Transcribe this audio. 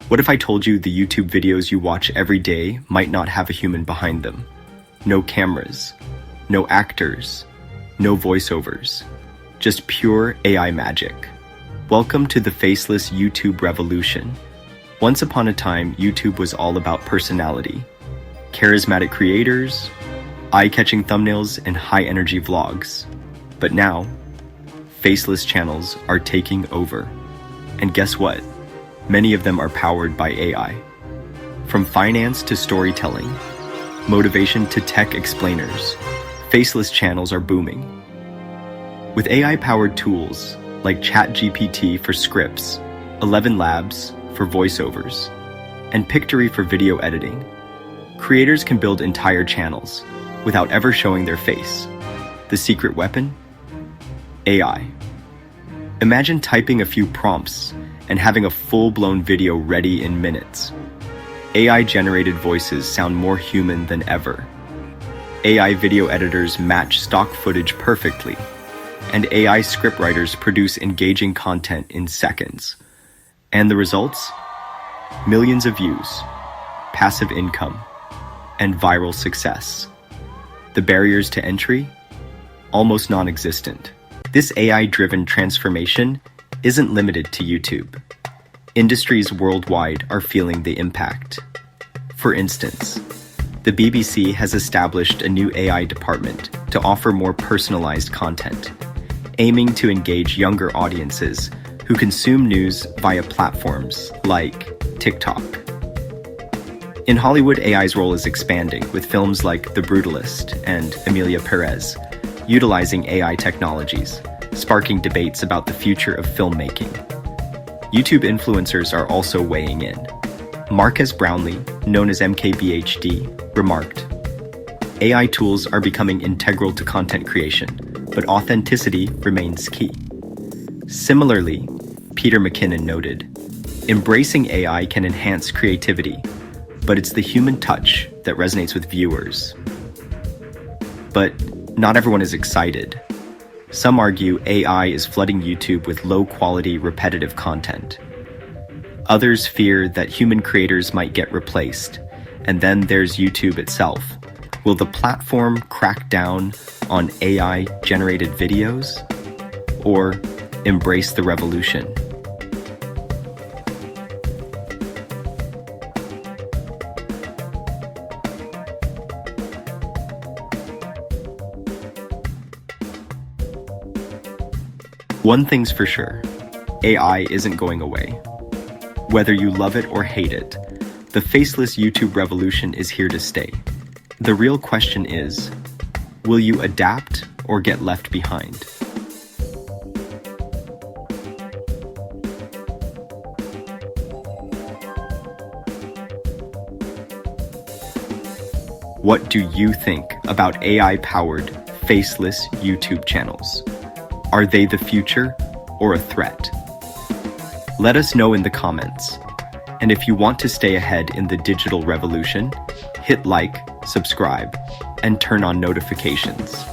What if I told you the YouTube videos you watch every day might not have a human behind them? No cameras, no actors, no voiceovers, just pure AI magic. Welcome to the Faceless YouTube revolution. Once upon a time, YouTube was all about personality, charismatic creators, eye-catching thumbnails, and high-energy vlogs. But now, faceless channels are taking over. And guess what? Many of them are powered by AI. From finance to storytelling, motivation to tech explainers, faceless channels are booming. With AI-powered tools like ChatGPT for scripts, ElevenLabs for voiceovers, and Pictory for video editing, creators can build entire channels without ever showing their face. The secret weapon? AI. Imagine typing a few prompts and having a full-blown video ready in minutes. AI-generated voices sound more human than ever. AI video editors match stock footage perfectly, and AI scriptwriters produce engaging content in seconds. And the results? Millions of views, passive income, and viral success. The barriers to entry? Almost non-existent. This AI-driven transformation isn't limited to YouTube. Industries worldwide are feeling the impact. For instance, the BBC has established a new AI department to offer more personalized content, aiming to engage younger audiences who consume news via platforms like TikTok. In Hollywood, AI's role is expanding, with films like The Brutalist and Emilia Perez utilizing AI technologies, sparking debates about the future of filmmaking. YouTube influencers are also weighing in. Marques Brownlee, known as MKBHD, remarked, "AI tools are becoming integral to content creation, but authenticity remains key." Similarly, Peter McKinnon noted, "Embracing AI can enhance creativity, but it's the human touch that resonates with viewers." But not everyone is excited. Some argue AI is flooding YouTube with low-quality, repetitive content. Others fear that human creators might get replaced. And then there's YouTube itself. Will the platform crack down on AI-generated videos? Or embrace the revolution? One thing's for sure, AI isn't going away. Whether you love it or hate it, the faceless YouTube revolution is here to stay. The real question is, will you adapt or get left behind? What do you think about AI-powered, faceless YouTube channels? Are they the future or a threat? Let us know in the comments. And if you want to stay ahead in the digital revolution, hit like, subscribe, and turn on notifications.